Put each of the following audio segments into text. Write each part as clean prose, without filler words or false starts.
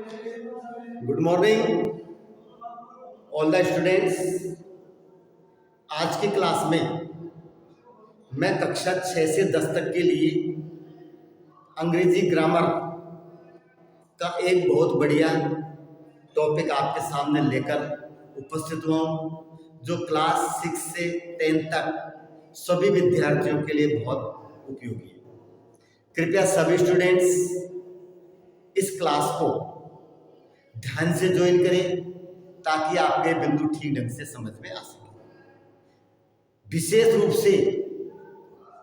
Good morning all the students. आज की class में मैं कक्षा 6 से 10 तक के लिए अंग्रेजी ग्रामर का एक बहुत बढ़िया टॉपिक आपके सामने लेकर उपस्थित हुआ हूँ, जो क्लास 6 से 10 तक सभी विद्यार्थियों के लिए बहुत उपयोगी है। कृपया सभी स्टूडेंट्स इस क्लास को ध्यान से ज्वाइन करें ताकि आपके बिंदु ठीक ढंग से समझ में आ सके। विशेष रूप से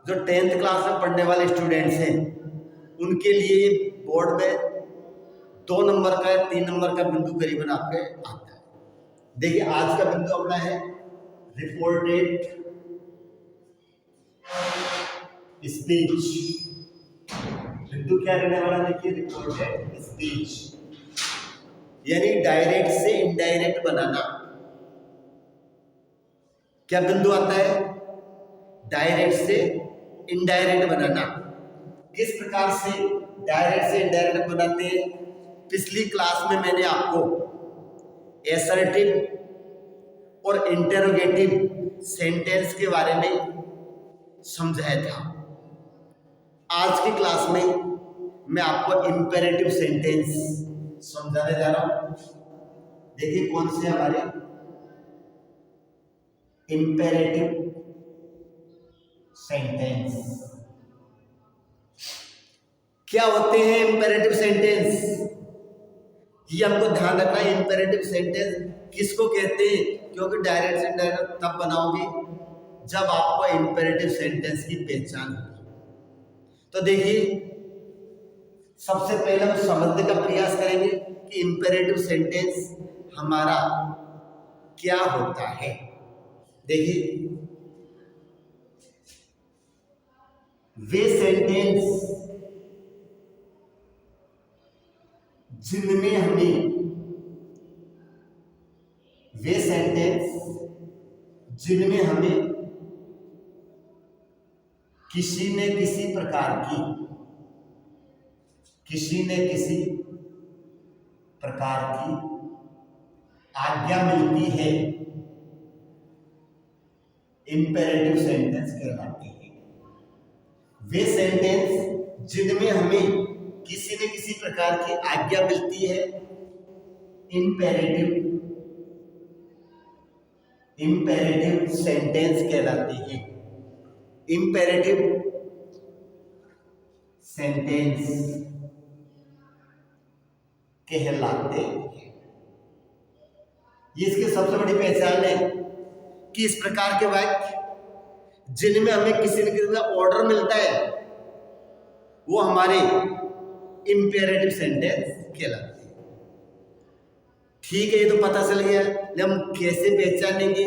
जो 10th क्लास में पढ़ने वाले स्टूडेंट्स हैं उनके लिए बोर्ड में 2 नंबर का 3 नंबर का बिंदु करीबन आपके आता है। देखिए आज का बिंदु अपना है रिपोर्टेड स्पीच। बिंदु क्या रहने वाला, देखिए रिपोर्टेड स्पीच यानी डायरेक्ट से इनडायरेक्ट बनाना। क्या बिंदु आता है? डायरेक्ट से इनडायरेक्ट बनाना। किस प्रकार से डायरेक्ट से इनडायरेक्ट बनाते हैं? पिछली क्लास में मैंने आपको एसर्टिव और इंटेरोगेटिव सेंटेंस के बारे में समझाया था। आज की क्लास में मैं आपको इंपेरेटिव सेंटेंस समझाने जा रहा हूं। देखिए कौन से हमारे इंपेरेटिव सेंटेंस क्या होते हैं। इंपेरेटिव सेंटेंस ये हमको ध्यान रखना है। इंपेरेटिव सेंटेंस किसको कहते हैं? क्योंकि डायरेक्ट से इनडायरेक्ट तब बनाओगे जब आपको इंपेरेटिव सेंटेंस की पहचान होगी। तो देखिए सबसे पहले हम समझने का प्रयास करेंगे कि इंपेरेटिव सेंटेंस हमारा क्या होता है। देखिए वे सेंटेंस जिनमें हमें किसी न किसी प्रकार की आज्ञा मिलती है, इंपेरेटिव सेंटेंस कहलाते हैं। वे सेंटेंस जिनमें हमें किसी न किसी प्रकार की आज्ञा मिलती है, इंपेरेटिव सेंटेंस कहलाते हैं। इंपेरेटिव सेंटेंस कहलाते हैं। ये इसकी सबसे बड़ी पहचान है कि इस प्रकार के वाक्य जिनमें हमें किसी न किसी का ऑर्डर मिलता है वो हमारे इंपेरेटिव सेंटेंस कहलाते हैं। ठीक है, ये तो पता चल गया। हम कैसे पहचानेंगे,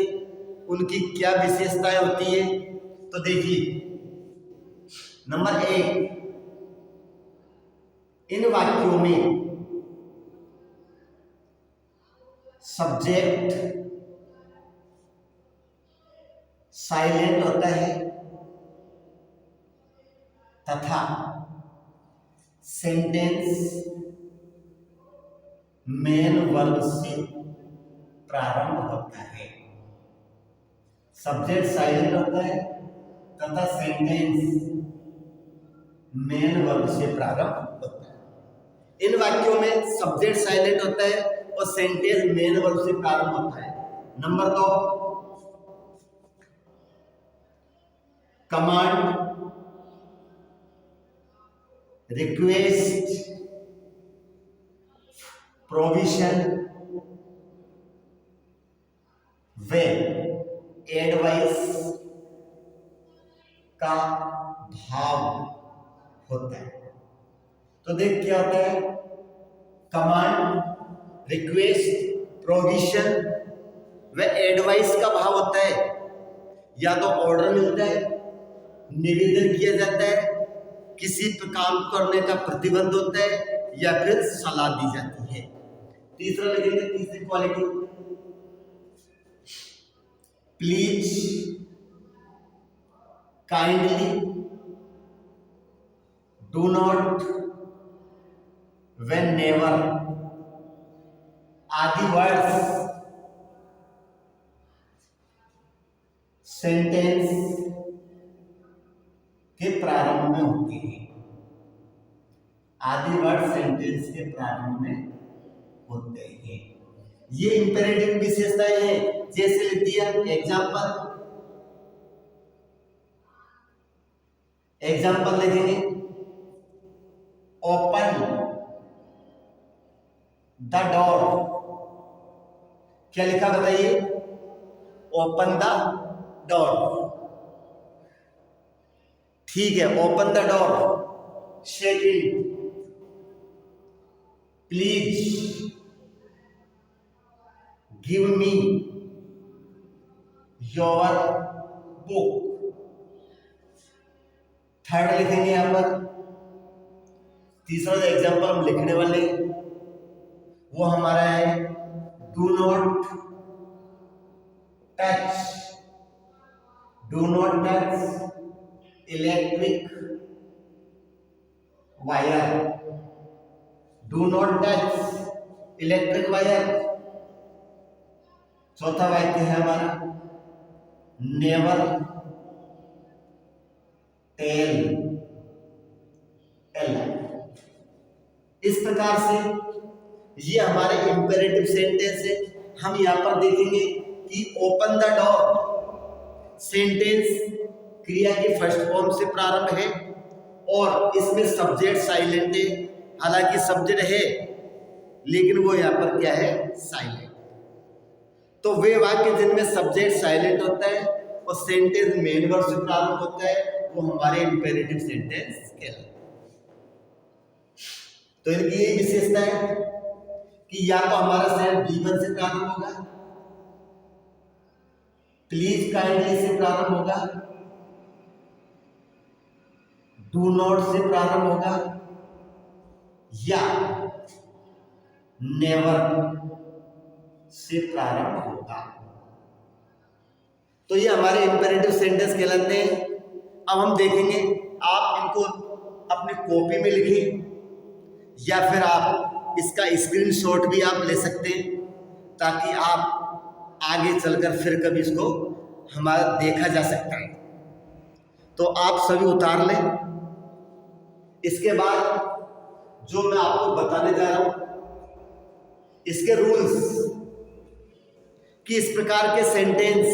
उनकी क्या विशेषताएं होती है? तो देखिए नंबर 1, इन वाक्यों में सब्जेक्ट साइलेंट होता है तथा सेंटेंस मेन वर्ब से प्रारंभ होता है। सब्जेक्ट साइलेंट होता है तथा सेंटेंस मेन वर्ब से प्रारंभ होता है। इन वाक्यों में सब्जेक्ट साइलेंट होता है और सेंटेंस मेन वर्ब से प्रारंभ होता है। नंबर 2, कमांड, रिक्वेस्ट, प्रोविजन व एडवाइस का भाव होता है। तो देख क्या होता है, कमांड, रिक्वेस्ट, प्रोविजन व एडवाइस का भाव होता है। या तो ऑर्डर मिलता है, निवेदन किया जाता है, किसी काम करने का प्रतिबंध होता है या फिर सलाह दी जाती है। तीसरा लिखेंगे, तीसरी quality, please, kindly, do not, whenever आदि वर्ड्स सेंटेंस के प्रारंभ में होते हैं। आदि वर्ड सेंटेंस के प्रारंभ में होते हैं। ये इंपेरेटिव विशेषताएं हैं। जैसे लिख दिया एग्जाम्पल लिखेंगे, ओपन द डोर। क्या लिखा बताइए? Open the door. ठीक है, open the door. Second, please give me your book. Third लिखेंगे यहां पर। तीसरा जो एग्जाम्पल हम लिखने वाले वो हमारा है do not touch electric wire. Do not touch electric wire. चौथा वाक्य है हमारा नेवर टेल ए लाई। इस प्रकार से ये हमारे इंपेरेटिव सेंटेंस है। हम यहां पर देखेंगे कि ओपन द डोर सेंटेंस क्रिया के फर्स्ट फॉर्म से प्रारंभ है और इसमें सब्जेक्ट साइलेंट है। हालांकि सब्जेक्ट है लेकिन वो यहां पर क्या है? साइलेंट। तो वे वाक्य जिनमें सब्जेक्ट साइलेंट होता है और सेंटेंस मेन वर्ड से प्रारंभ होता है वो हमारे इंपेरेटिव सेंटेंस कहलाते हैं। तो इनकी ये विशेषता है कि या तो हमारा सेंटेंस B1 से प्रारंभ होगा, प्लीज काइंडली से प्रारंभ होगा, डू नॉट से प्रारंभ होगा या नेवर से प्रारंभ होगा। तो ये हमारे इंपेरेटिव सेंटेंस कहलाते हैं। अब हम देखेंगे, आप इनको अपनी कॉपी में लिखें या फिर आप इसका स्क्रीनशॉट भी आप ले सकते हैं ताकि आप आगे चलकर फिर कभी इसको हमारा देखा जा सकता है। तो आप सभी उतार लें। इसके बाद जो मैं आपको बताने जा रहा हूं इसके रूल्स कि इस प्रकार के सेंटेंस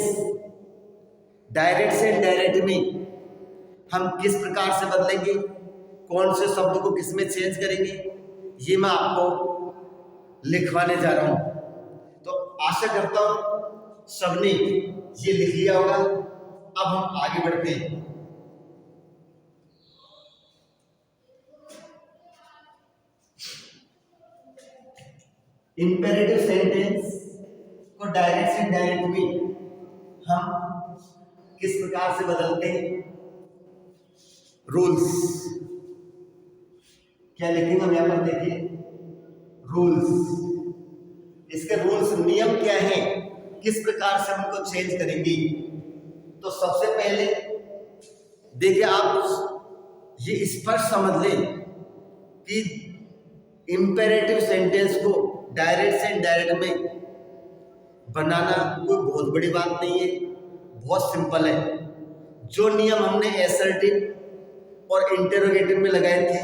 डायरेक्ट से इनडायरेक्ट में हम किस प्रकार से बदलेंगे, कौन से शब्द को किस में चेंज करेंगे, ये मैं आपको लिखवाने जा रहा हूं। तो आशा करता हूं सबने ये लिख लिया होगा। अब हम आगे बढ़ते हैं। इंपेरेटिव सेंटेंस को डायरेक्ट से इनडायरेक्ट में हम किस प्रकार से बदलते हैं। रूल्स क्या लिखेंगे हम यहां पर? देखिए रूल्स। इसके रूल्स नियम क्या है, किस प्रकार से हम उनको चेंज करेंगे। तो सबसे पहले देखिए, आप ये स्पष्ट समझ लें कि इंपेरेटिव सेंटेंस को डायरेक्ट से इनडायरेक्ट में बनाना कोई बहुत बड़ी बात नहीं है, बहुत सिंपल है। जो नियम हमने एसर्टिव और इंटेरोगेटिव में लगाए थे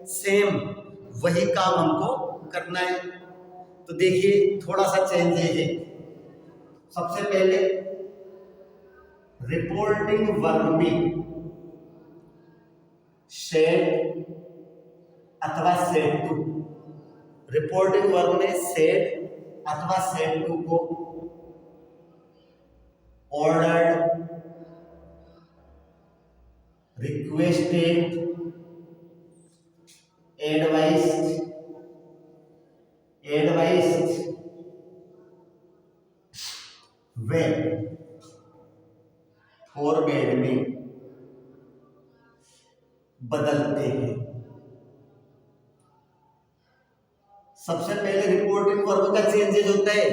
सेम वही काम हमको करना है। तो देखिए थोड़ा सा चेंज है। सबसे पहले रिपोर्टिंग वर्ब में सेड अथवा सेड टू। रिपोर्टिंग वर्ब में सेड अथवा सेड टू को ऑर्डर्ड, रिक्वेस्टेड, एडवाइज्ड, वे फॉरबेड में बदलते हैं। सबसे पहले रिपोर्टिंग वर्ब का चेंजेज होता है।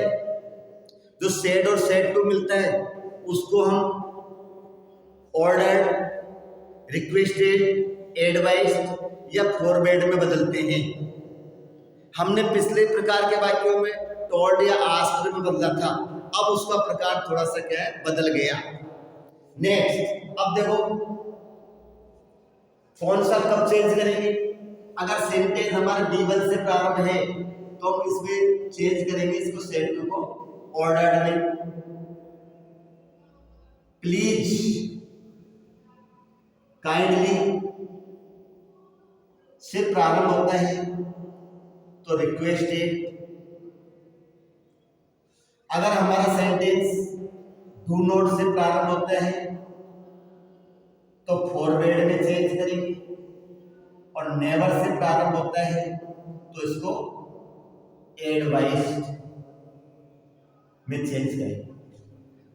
जो सेड और सेड टू मिलता है उसको हम ऑर्डर्ड, रिक्वेस्टेड, एडवाइज्ड या फॉरबेड में बदलते हैं। हमने पिछले प्रकार के वाक्यों में टोल्ड या आस्क्ड में बदला था, अब उसका प्रकार थोड़ा सा क्या है, बदल गया। नेक्स्ट, अब देखो कौन सा कब चेंज करेंगे। अगर सेंटेंस हमारा B1 से प्रारंभ है तो हम इसमें चेंज करेंगे इसको सेट टू को ऑर्डर्ड में। प्लीज, काइंडली से प्रारंभ होता है तो रिक्वेस्टेड। अगर हमारा सेंटेंस डू नॉट से प्रारंभ होता है तो फॉरवर्ड में चेंज करेंगे, और नेवर से प्रारंभ होता है तो इसको एडवाइज्ड में चेंज करेंगे।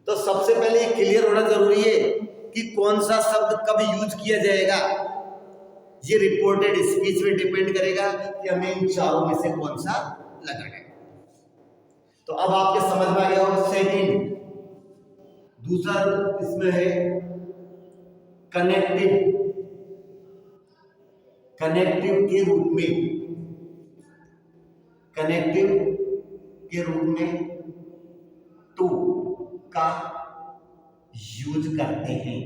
तो सबसे पहले ये क्लियर होना जरूरी है कि कौन सा शब्द कब यूज किया जाएगा। ये रिपोर्टेड स्पीच में डिपेंड करेगा कि हमें इन चारों में से कौन सा लगाना है। तो अब आपके समझ में आ गया होगा। सेकंड, दूसरा इसमें है कनेक्टिव। कनेक्टिव के रूप में टू का यूज करते हैं।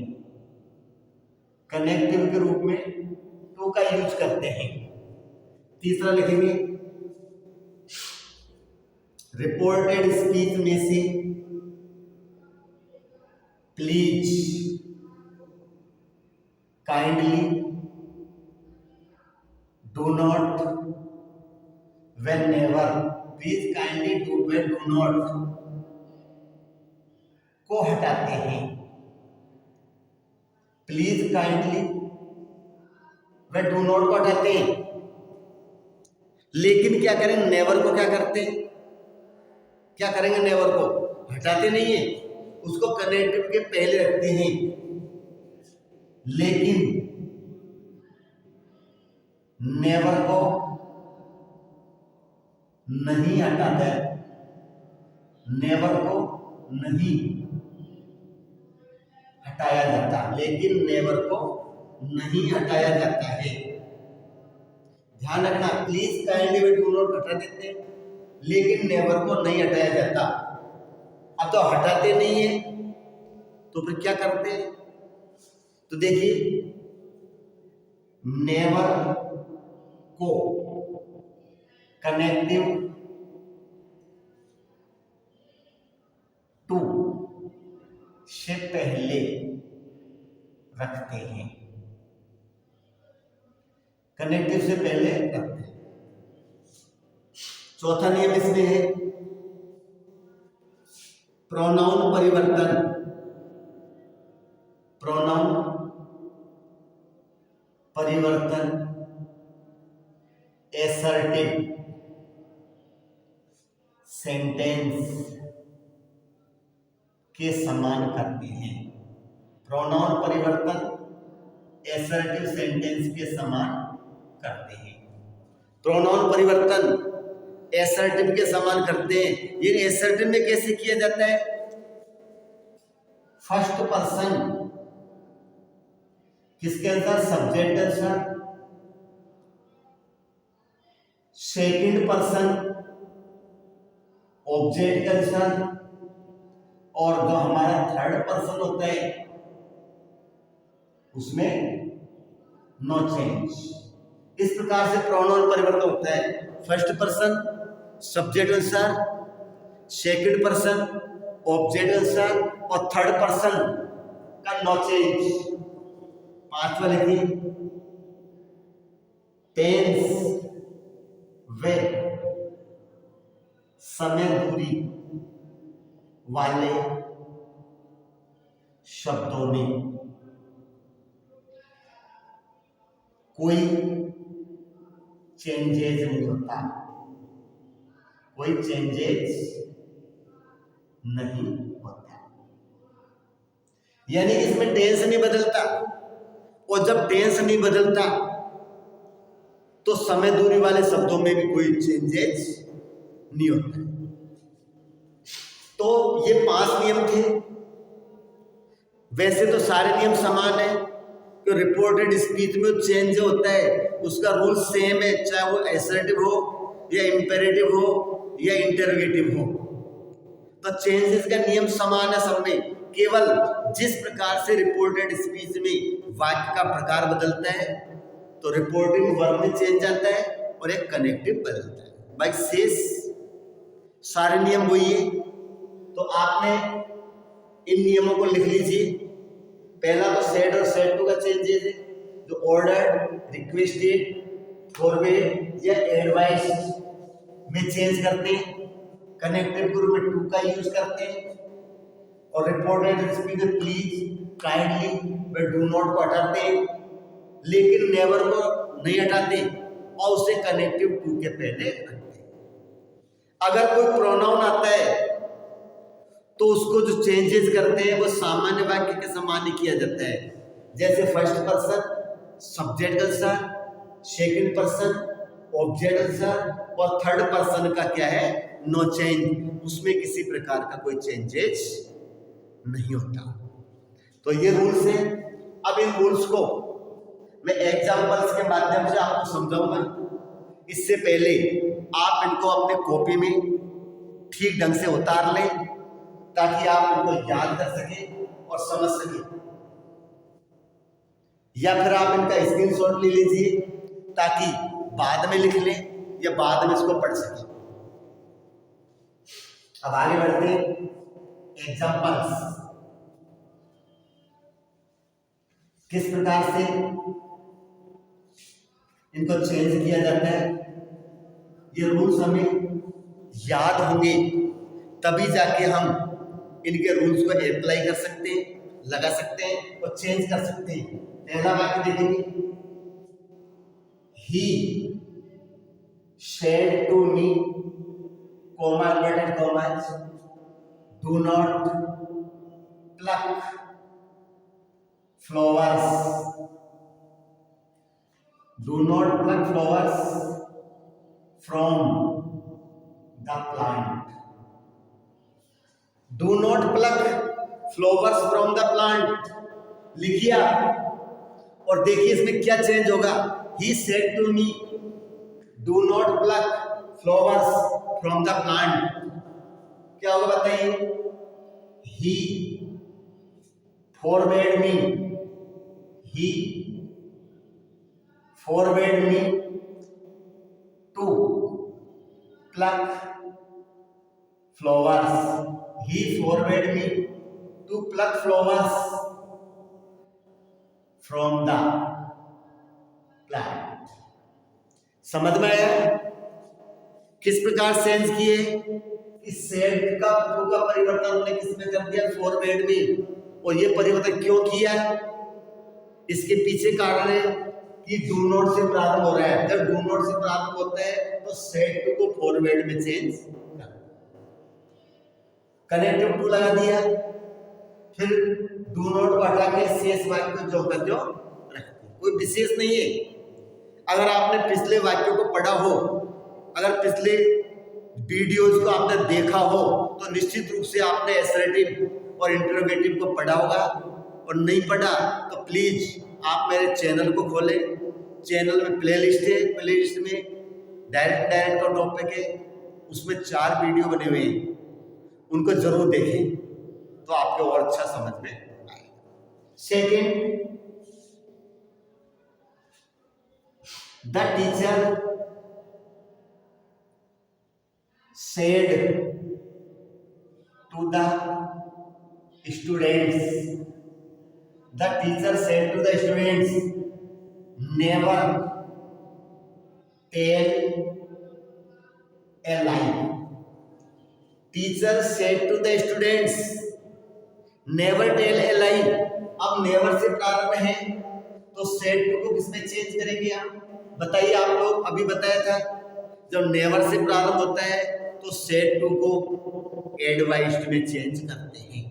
कनेक्टिव के रूप में टू का यूज करते हैं। तीसरा लिखेंगे रिपोर्टेड स्पीच में से please, kindly, do not, when never. Please, kindly, do not को हटाते हैं। Please, kindly way do not को हटाते हैं, लेकिन क्या करेंगे, नेवर को क्या करते हैं, क्या करेंगे, नेवर को हटाते नहीं है, उसको कनेक्टिव के पहले रखते हैं, लेकिन नेवर को नहीं हटाता, नेवर को नहीं हटाया जाता, लेकिन नेवर को नहीं हटाया जाता है। ध्यान रखना, please, kindly way do not हटा देते हैं, लेकिन नेवर को नहीं हटाया जाता। अब तो हटाते नहीं है तो फिर क्या करते हैं, तो देखिए नेवर को कनेक्टिव टू से पहले रखते हैं, कनेक्टिव से पहले रखते हैं। चौथा नियम इसमें है प्रोनाउन परिवर्तन। प्रोनाउन परिवर्तन एसर्टिव सेंटेंस के समान करते हैं। प्रोनाउन परिवर्तन एसर्टिव सेंटेंस के समान करते हैं। प्रोनाउन परिवर्तन एसर्टिव के समान करते हैं। ये एसर्टिव में कैसे किया जाता है, फर्स्ट पर्सन किसके अंदर, subject answer, second person object answer, और जो हमारा थर्ड पर्सन होता है उसमें नो चेंज। इस प्रकार से प्रोनाउन परिवर्तन होता है, first person subject answer, second person object answer, और थर्ड पर्सन का नो चेंज। पांचवा लिखिए टेंस वे समय दूरी वाले शब्दों में कोई चेंजेस नहीं होता, कोई चेंजेस नहीं होता, यानी इसमें टेंस नहीं बदलता। और जब टेंस नहीं बदलता तो समय दूरी वाले शब्दों में भी कोई चेंजेस नहीं होता। तो ये 5 नियम थे। वैसे तो सारे नियम समान है कि रिपोर्टेड स्पीच में चेंज जो होता है उसका रूल सेम है, चाहे वो एसर्टिव हो या इंपेरेटिव हो या इंटरोगेटिव हो। तो चेंजेस का नियम समान है सब में, केवल जिस प्रकार से रिपोर्टेड स्पीच में वाक्य का प्रकार बदलता है तो रिपोर्टिंग वर्ब में चेंज आता है और एक कनेक्टिव बदलता है। भाई शेष सारे नियम वही है। तो आपने इन नियमों को लिख लीजिए। पहला तो सेड और सेड टू का चेंजेस है, जो ऑर्डर्ड, रिक्वेस्टेड, फॉरवर्ड या एडवाइस में चेंज करते हैं। कनेक्टिव ग्रुप में टू का यूज करते हैं और रिपोर्टेड स्पीच में प्लीज, काइंडली व डू नॉट को हटाते हैं, लेकिन नेवर को नहीं हटाते और उसे कनेक्टिव टू के पहले रखते हैं। अगर कोई प्रोनाउन आता है तो उसको जो चेंजेस करते हैं वो सामान्य वाक्य के समान ही किया जाता है। जैसे first person subject answer, second person object answer और थर्ड पर्सन का क्या है, नो चेंज, उसमें किसी प्रकार का कोई चेंजेस नहीं होता। तो ये रूल्स है। अब इन रूल्स को मैं एग्जांपल्स के माध्यम से आपको समझाऊंगा। इससे पहले आप इनको अपने कॉपी में ठीक ढंग से उतार लें ताकि आप इनको याद कर सकें और समझ सकें, या फिर आप इनका स्क्रीनशॉट ले लीजिए ताकि बाद में लिख लें या बाद में इसको पढ़ सकें। अब आगे बढ़ते हैं। एग्जांपल्स किस प्रकार से इनको चेंज किया जाता है, ये रूल्स हमें याद होंगे तभी जाके हम इनके रूल्स को अप्लाई कर सकते हैं, लगा सकते हैं और चेंज कर सकते हैं। पहला वाक्य देखेंगे, ही said to me, comma inverted commas, do not pluck flowers. Do not pluck flowers from the plant. Do not pluck flowers from the plant. लिखिए और देखिए इसमें क्या चेंज होगा। He said to me, do not pluck flowers from the plant. क्या होगा बताइए। He forbade me. He forbade me to pluck flowers. He forbade me to pluck flowers from the plant. समझ में आया किस प्रकार सेंस किए। इस सेड का टू का परिवर्तन हमने किस में कर दिया, फॉरवर्ड में। और ये परिवर्तन क्यों किया, इसके पीछे कारण है कि डू नॉट से प्रारंभ हो रहा है। जब डू नॉट से प्रारंभ होता है तो सेड टू को फॉरवर्ड में चेंज कर, कनेक्टिव टू लगा दिया, फिर डू नॉट को हटा के शेष वाक्य जो होता जो रखते, कोई विशेष नहीं है। अगर आपने पिछले वाक्यों को पढ़ा हो, अगर पिछले वीडियोज को आपने देखा हो तो निश्चित रूप से आपने असर्टिव और इंटरोगेटिव को पढ़ा होगा। और नहीं पढ़ा तो प्लीज आप मेरे चैनल को खोलें। चैनल में प्लेलिस्ट है, प्लेलिस्ट में डायरेक्ट का टॉपिक है, उसमें 4 वीडियो बने हुए हैं, उनको जरूर देखें तो आपको और अच्छा समझ में आएगा। Second, the teacher said to the students, the teacher said to the students, never tell a lie. Teacher said to the students, never tell a lie. अब never से प्रारंभ है तो said to को किसमें चेंज करेंगे आप बताइए। आप लोग अभी बताया था जब never से प्रारंभ होता है तो सेड टू को एडवाइस्ड में चेंज करते हैं।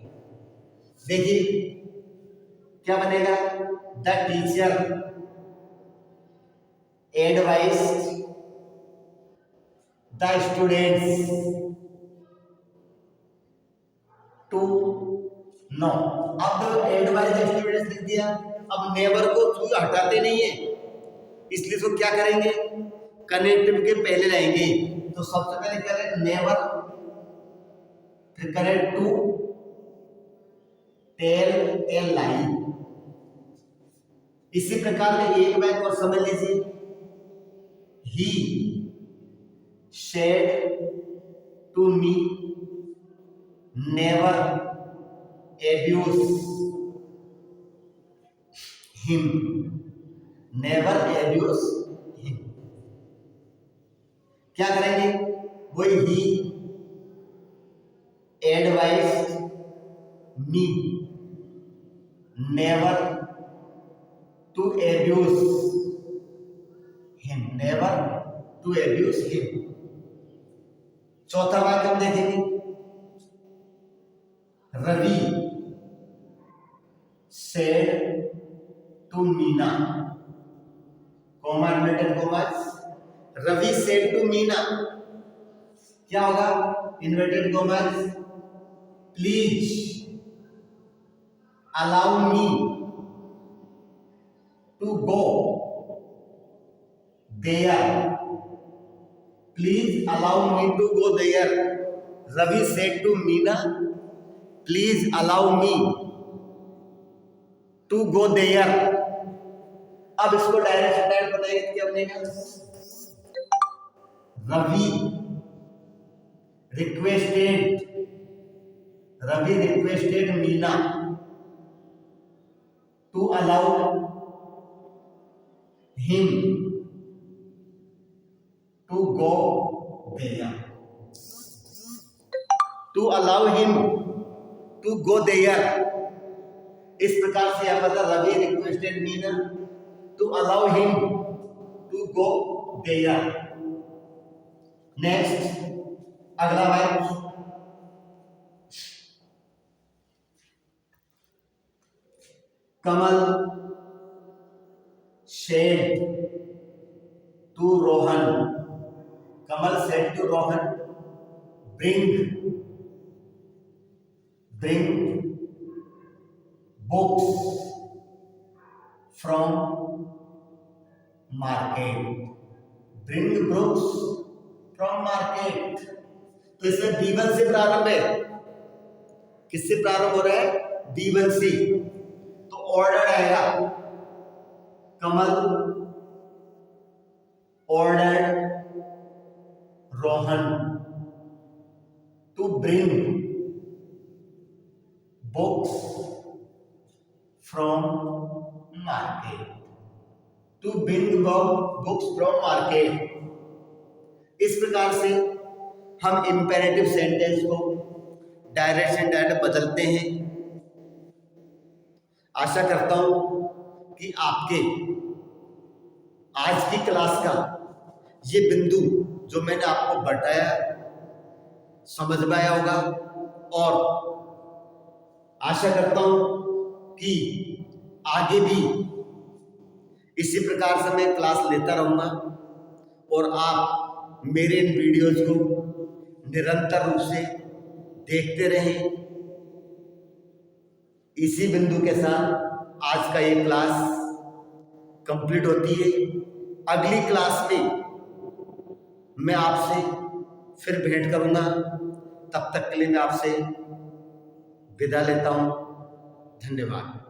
देखिए क्या बनेगा, the teacher advised the students to know. अब एडवाइस द स्टूडेंट्स लिख दिया। अब नेवर को टू हटाते नहीं है, इसलिए तो क्या करेंगे, कनेक्टिव के पहले लाएंगे। तो सबसे पहले क्या करें, नेवर, फिर करें टू टेल ए लाई। इसी प्रकार में एक वाक्य और समझ लीजिए, he said to me never abuse him, never abuse him. क्या करेंगे, वही he advise me never to abuse him, never to abuse him. चौथा वाक्य हम देखेंगे, Ravi said to Meena, comma inverted commas, Ravi said to Meena, क्या होगा, inverted commas, please allow me to go there, please allow me to go there. Ravi said to Meena please allow me to go there. अब इसको direct बताइए क्या बनेगा, Ravi requested Meena to allow him to go there, to allow him to go there. इस प्रकार से यहां पर Ravi requested Meena to allow him to go there. Next अगला वाक्य, Kamal said to Rohan, Kamal said to Rohan bring books from market, bring books from market. तो इसमें B1 से प्रारंभ है, किससे प्रारंभ हो रहा है, B1 से। तो ऑर्डर आएगा, Kamal order Rohan to bring books from market, to bring books from market. इस प्रकार से हम इंपेरेटिव सेंटेंस को डायरेक्ट से इनडायरेक्ट बदलते हैं। आशा करता हूं कि आपके आज की क्लास का ये बिंदु जो मैंने आपको बताया समझ में आया होगा, और आशा करता हूं कि आगे भी इसी प्रकार से मैं क्लास लेता रहूंगा और आप मेरे इन वीडियोज को निरंतर रूप से देखते रहें। इसी बिंदु के साथ आज का ये क्लास कंप्लीट होती है। अगली क्लास में मैं आपसे फिर भेंट करूंगा, तब तक के लिए मैं आपसे विदा लेता हूं। धन्यवाद।